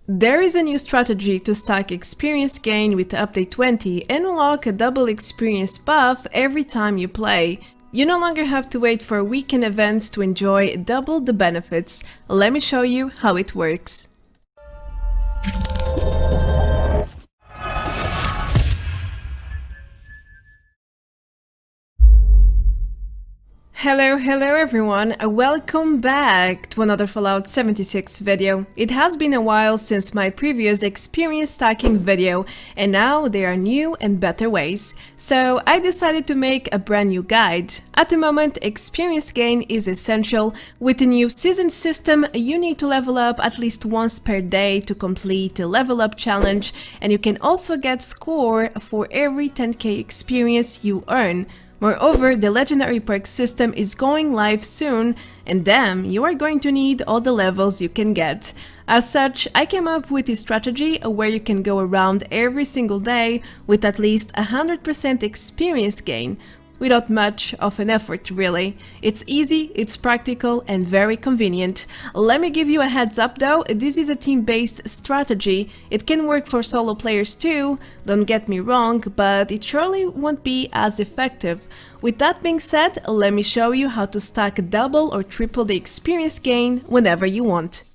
There is a new strategy to stack experience gain with update 20 and unlock a double experience buff every time you play. You no longer have to wait for weekend events to enjoy double the benefits. Let me show you how it works. Hello everyone, welcome back to another Fallout 76 video. It has been a while since my previous experience stacking video, and now there are new and better ways. So I decided to make a brand new guide. At the moment, experience gain is essential. With the new season system, you need to level up at least once per day to complete the level up challenge, and you can also get score for every 10k experience you earn. Moreover, the legendary perk system is going live soon, and damn, you are going to need all the levels you can get. As such, I came up with this strategy where you can go around every single day with at least 100% experience gain, without much of an effort really. It's easy, it's practical and very convenient. Let me give you a heads up though, this is a team-based strategy. It can work for solo players too, don't get me wrong, but it surely won't be as effective. With that being said, let me show you how to stack double or triple the experience gain whenever you want.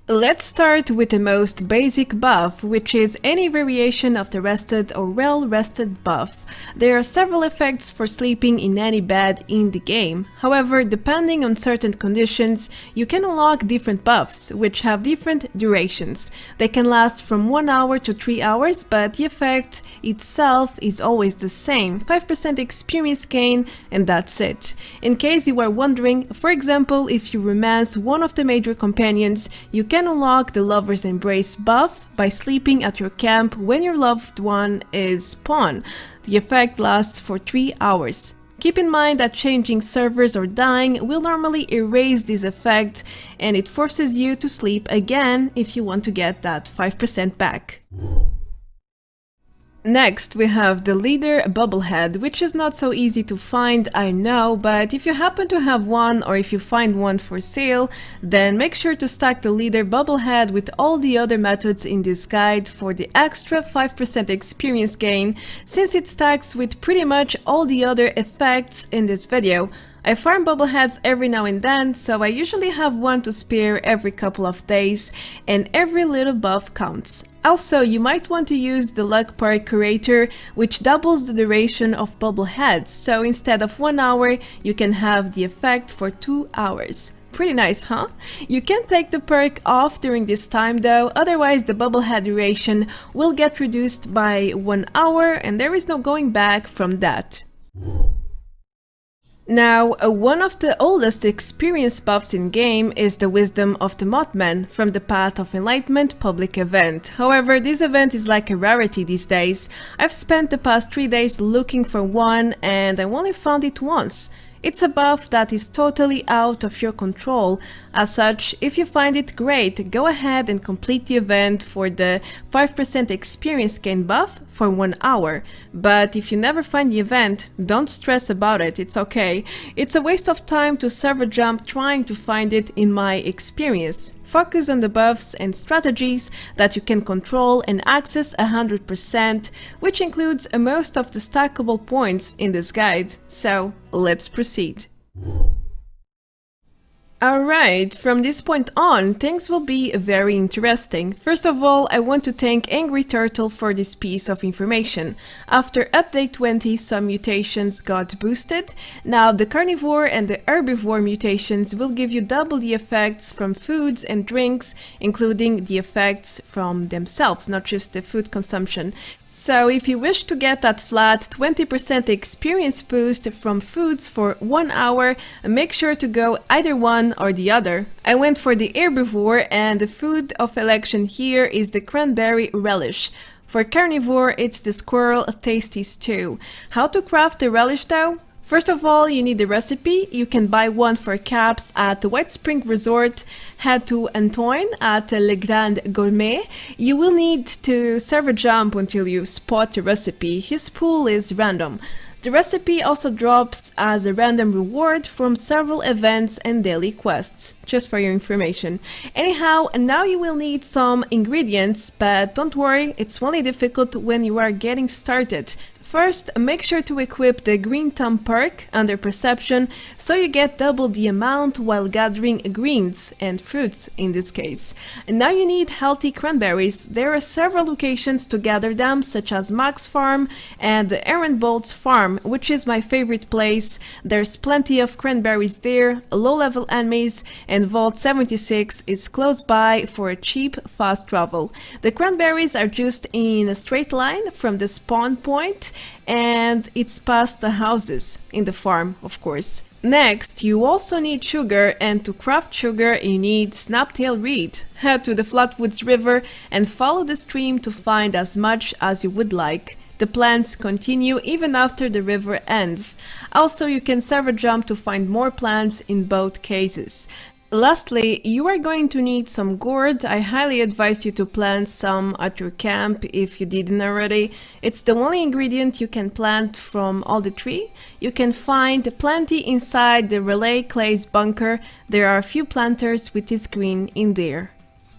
Let's start with the most basic buff, which is any variation of the rested or well-rested buff. There are several effects for sleeping in any bed in the game. However, depending on certain conditions, you can unlock different buffs, which have different durations. They can last from 1 hour to 3 hours, but the effect itself is always the same, 5% experience gain, and that's it. In case you are wondering, for example, if you romance one of the major companions, you can unlock the Lover's Embrace buff by sleeping at your camp when your loved one is spawned. The effect lasts for 3 hours. Keep in mind that changing servers or dying will normally erase this effect, and it forces you to sleep again if you want to get that 5% back. Next, we have the Leader Bobblehead, which is not so easy to find, I know, but if you happen to have one or if you find one for sale, then make sure to stack the Leader Bobblehead with all the other methods in this guide for the extra 5% experience gain, since it stacks with pretty much all the other effects in this video. I farm bobbleheads every now and then, so I usually have one to spare every couple of days, and every little buff counts. Also, you might want to use the luck perk curator, which doubles the duration of bobbleheads, so instead of 1 hour, you can have the effect for 2 hours. Pretty nice, huh? You can take the perk off during this time though, otherwise the bobblehead duration will get reduced by 1 hour, and there is no going back from that. Now, one of the oldest experience buffs in game is the Wisdom of the Mothman from the Path of Enlightenment public event. However, this event is like a rarity these days. I've spent the past 3 days looking for one and I only found it once. It's a buff that is totally out of your control. As such, if you find it great, go ahead and complete the event for the 5% experience gain buff for 1 hour. But if you never find the event, don't stress about it, it's okay. It's a waste of time to server jump trying to find it in my experience. Focus on the buffs and strategies that you can control and access 100%, which includes most of the stackable points in this guide. So, let's proceed. Alright, from this point on, things will be very interesting. First of all, I want to thank Angry Turtle for this piece of information. After update 20, some mutations got boosted. Now the carnivore and the herbivore mutations will give you double the effects from foods and drinks, including the effects from themselves, not just the food consumption. So if you wish to get that flat 20% experience boost from foods for 1 hour, make sure to go either one or the other. I went for the herbivore and the food of election here is the Cranberry Relish. For carnivore, it's the squirrel tasty stew. How to craft the relish though? First of all, you need the recipe. You can buy one for caps at the White Spring Resort. Head to Antoine at Le Grand Gourmet. You will need to server jump until you spot the recipe. His pool is random. The recipe also drops as a random reward from several events and daily quests, just for your information. Anyhow, now you will need some ingredients, but don't worry, it's only difficult when you are getting started. First, make sure to equip the green thumb perk under perception so you get double the amount while gathering greens and fruits in this case. And now you need healthy cranberries. There are several locations to gather them, such as Max Farm and the Aaron Bolt's farm, which is my favorite place. There's plenty of cranberries there, low-level enemies, and Vault 76 is close by for a cheap, fast travel. The cranberries are just in a straight line from the spawn point, and it's past the houses in the farm, of course. Next, you also need sugar, and to craft sugar you need snaptail reed. Head to the Flatwoods River and follow the stream to find as much as you would like. The plants continue even after the river ends. Also, you can server jump to find more plants in both cases. Lastly, you are going to need some gourd. I highly advise you to plant some at your camp if you didn't already. It's the only ingredient you can plant from all the tree. You can find plenty inside the Relay Clay's bunker. There are a few planters with this green in there.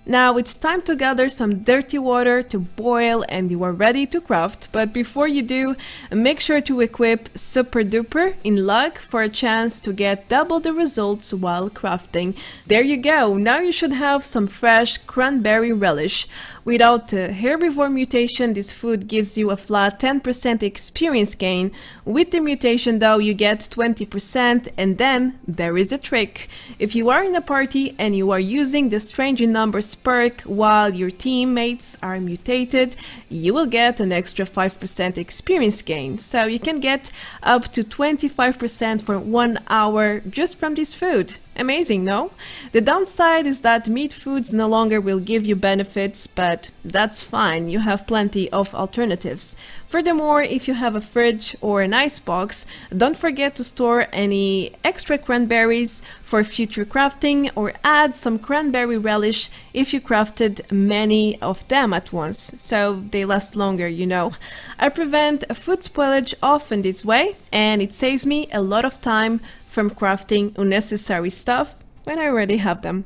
Now it's time to gather some dirty water to boil and you are ready to craft. But before you do, make sure to equip Super Duper in luck for a chance to get double the results while crafting. There you go, now you should have some fresh Cranberry Relish. Without the Herbivore mutation, this food gives you a flat 10% experience gain. With the mutation though, you get 20%, and then there is a trick. If you are in a party and you are using the Strange in Numbers perk while your teammates are mutated, you will get an extra 5% experience gain. So you can get up to 25% for 1 hour just from this food. Amazing, no? The downside is that meat foods no longer will give you benefits, but that's fine, you have plenty of alternatives. Furthermore, if you have a fridge or an ice box, don't forget to store any extra cranberries for future crafting, or add some cranberry relish if you crafted many of them at once, so they last longer, you know. I prevent food spoilage often this way, and it saves me a lot of time from crafting unnecessary stuff when I already have them.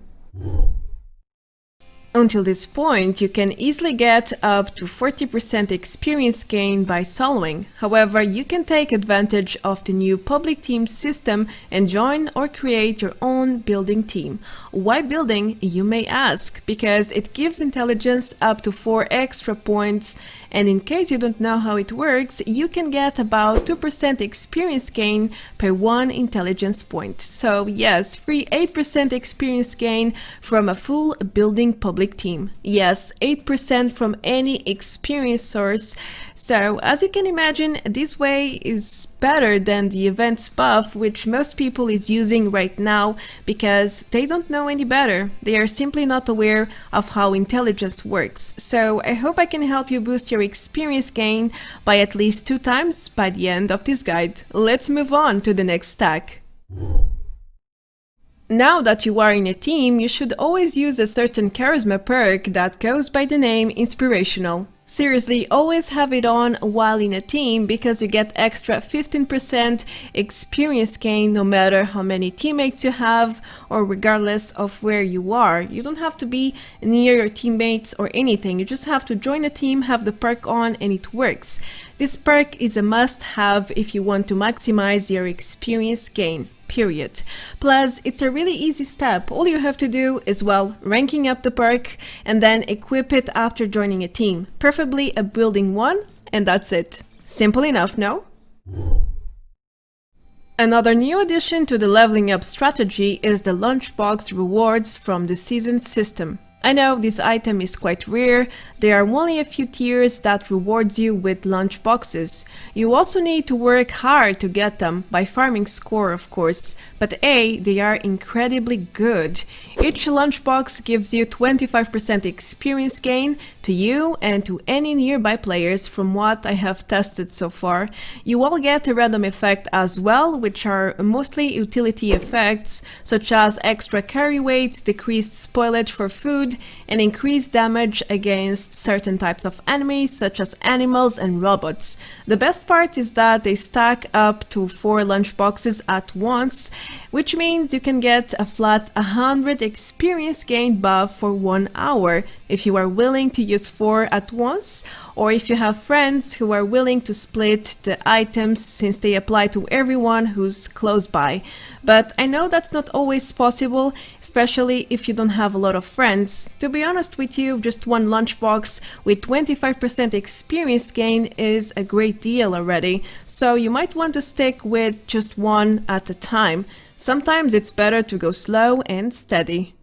Until this point, you can easily get up to 40% experience gain by soloing. However, you can take advantage of the new public team system and join or create your own building team. Why building, you may ask? Because it gives intelligence up to 4 extra points, and in case you don't know how it works, you can get about 2% experience gain per 1 intelligence point. So yes, free 8% experience gain from a full building public team. Yes, 8% from any experience source. So as you can imagine, this way is better than the events buff, which most people is using right now because they don't know any better. They are simply not aware of how intelligence works. So I hope I can help you boost your experience gain by at least 2 times by the end of this guide. Let's move on to the next stack. Now that you are in a team, you should always use a certain charisma perk that goes by the name Inspirational. Seriously, always have it on while in a team because you get extra 15% experience gain no matter how many teammates you have or regardless of where you are. You don't have to be near your teammates or anything. You just have to join a team, have the perk on, and it works. This perk is a must-have if you want to maximize your experience gain. Period. Plus, it's a really easy step. All you have to do is, well, ranking up the perk and then equip it after joining a team, preferably a building one, and that's it. Simple enough, no? Another new addition to the leveling up strategy is the Lunchbox rewards from the season system. I know this item is quite rare, there are only a few tiers that rewards you with lunchboxes. You also need to work hard to get them, by farming score of course, but they are incredibly good. Each lunchbox gives you 25% experience gain to you and to any nearby players from what I have tested so far. You will get a random effect as well, which are mostly utility effects, such as extra carry weight, decreased spoilage for food, and increased damage against certain types of enemies, such as animals and robots. The best part is that they stack up to 4 lunchboxes at once, which means you can get a flat 100 experience gain buff for 1 hour if you are willing to use 4 at once, or if you have friends who are willing to split the items since they apply to everyone who's close by. But I know that's not always possible, especially if you don't have a lot of friends. To be honest with you, just 1 lunchbox with 25% experience gain is a great deal already, so you might want to stick with just 1 at a time. Sometimes it's better to go slow and steady.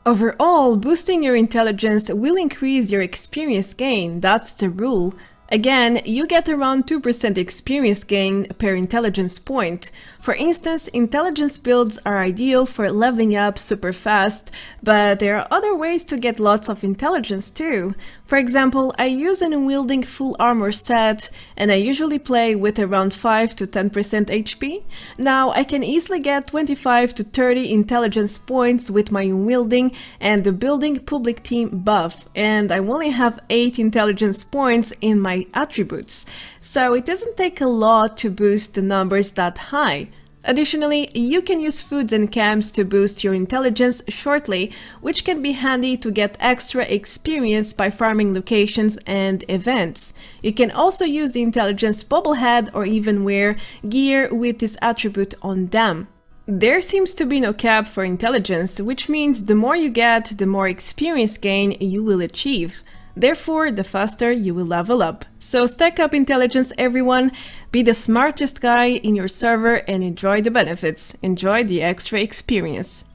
Overall, boosting your intelligence will increase your experience gain, that's the rule. Again, you get around 2% experience gain per intelligence point. For instance, intelligence builds are ideal for leveling up super fast, but there are other ways to get lots of intelligence too. For example, I use an unwielding full armor set, and I usually play with around 5 to 10% HP. Now, I can easily get 25 to 30 intelligence points with my unwielding and the building public team buff, and I only have 8 intelligence points in my attributes, so it doesn't take a lot to boost the numbers that high. Additionally, you can use foods and camps to boost your intelligence shortly, which can be handy to get extra experience by farming locations and events. You can also use the intelligence bobblehead or even wear gear with this attribute on them. There seems to be no cap for intelligence, which means the more you get, the more experience gain you will achieve. Therefore, the faster you will level up. So stack up intelligence, everyone. Be the smartest guy in your server and enjoy the benefits. Enjoy the extra experience.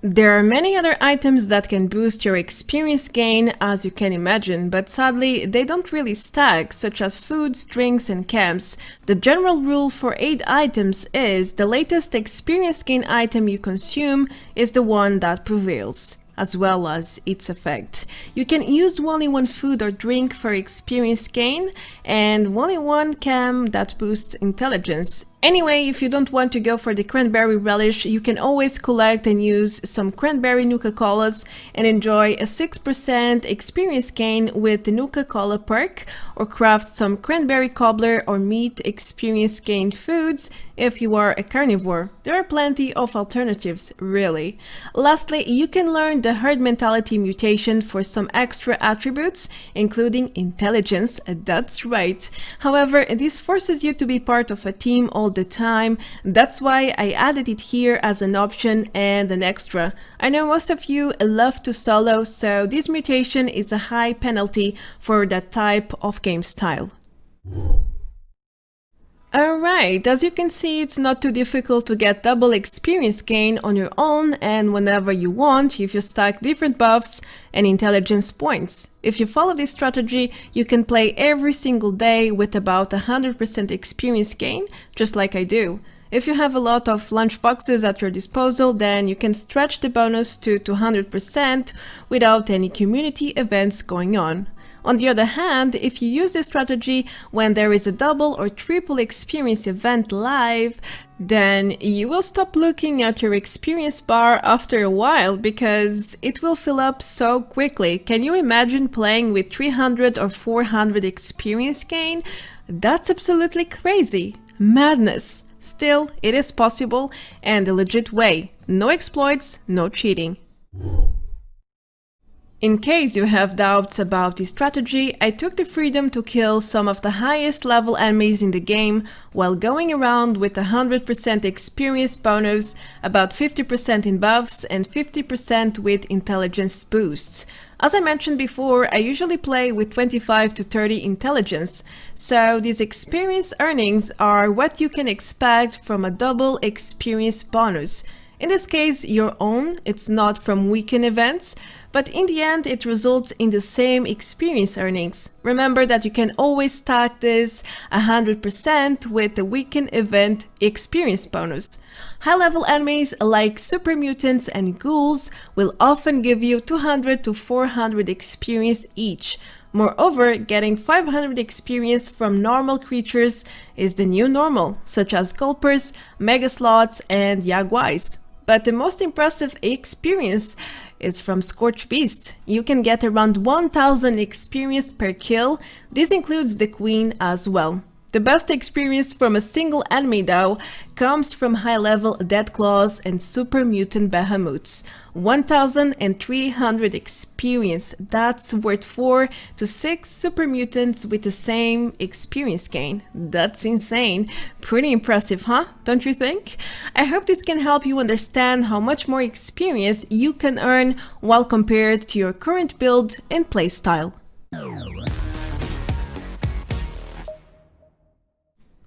There are many other items that can boost your experience gain, as you can imagine, but sadly they don't really stack, such as foods, drinks and camps. The general rule for 8 items is the latest experience gain item you consume is the one that prevails, as well as its effect. You can use only 1 food or drink for experience gain, and only 1 cam that boosts intelligence. Anyway, if you don't want to go for the Cranberry Relish, you can always collect and use some Cranberry Nuka-Colas and enjoy a 6% experience gain with the Nuka-Cola Perk, or craft some Cranberry Cobbler or meat experience gain foods if you are a carnivore. There are plenty of alternatives, really. Lastly, you can learn the herd mentality mutation for some extra attributes, including intelligence, that's right. However, this forces you to be part of a team all the time. That's why I added it here as an option and an extra. I know most of you love to solo, so this mutation is a high penalty for that type of game style. Alright, as you can see, it's not too difficult to get double experience gain on your own and whenever you want if you stack different buffs and intelligence points. If you follow this strategy, you can play every single day with about 100% experience gain, just like I do. If you have a lot of lunchboxes at your disposal, then you can stretch the bonus to 200% without any community events going on. On the other hand, if you use this strategy when there is a double or triple experience event live, then you will stop looking at your experience bar after a while because it will fill up so quickly. Can you imagine playing with 300 or 400 experience gain? That's absolutely crazy. Madness. Still, it is possible and a legit way. No exploits, no cheating. In case you have doubts about this strategy, I took the freedom to kill some of the highest level enemies in the game while going around with 100% experience bonus, about 50% in buffs and 50% with intelligence boosts. As I mentioned before, I usually play with 25 to 30 intelligence, so these experience earnings are what you can expect from a double experience bonus. In this case, your own, it's not from weekend events, but in the end it results in the same experience earnings. Remember that you can always stack this 100% with the weekend event experience bonus. High-level enemies like super mutants and ghouls will often give you 200 to 400 experience each. Moreover, getting 500 experience from normal creatures is the new normal, such as gulpers, mega sloths, and yaguais. But the most impressive experience is from Scorched Beast. You can get around 1000 experience per kill. This includes the queen as well. The best experience from a single enemy though comes from high-level Deathclaws and super mutant behemoths. 1300 experience, that's worth 4 to 6 super mutants with the same experience gain. That's insane. Pretty impressive, huh? Don't you think? I hope this can help you understand how much more experience you can earn while compared to your current build and playstyle.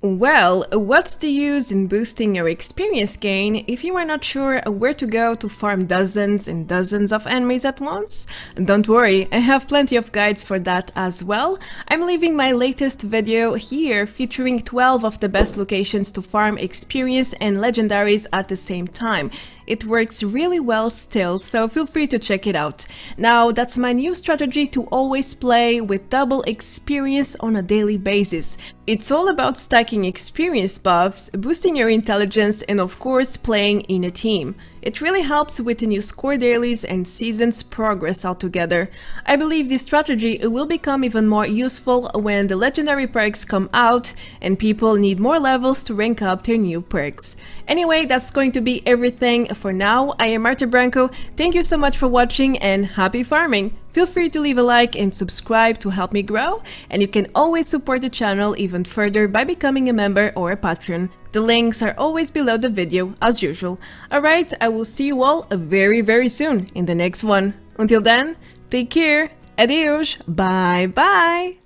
Well, what's the use in boosting your experience gain if you are not sure where to go to farm dozens and dozens of enemies at once? Don't worry, I have plenty of guides for that as well. I'm leaving my latest video here featuring 12 of the best locations to farm experience and legendaries at the same time. It works really well still, so feel free to check it out. Now, that's my new strategy to always play with double experience on a daily basis. It's all about stacking experience buffs, boosting your intelligence, and of course playing in a team. It really helps with the new score dailies and seasons progress altogether. I believe this strategy will become even more useful when the legendary perks come out and people need more levels to rank up their new perks. Anyway, that's going to be everything for now. I am Marta Branco. Thank you so much for watching and happy farming! Feel free to leave a like and subscribe to help me grow, and you can always support the channel even further by becoming a member or a patron. The links are always below the video, as usual. Alright, I will see you all very soon in the next one. Until then, take care, adios, bye bye!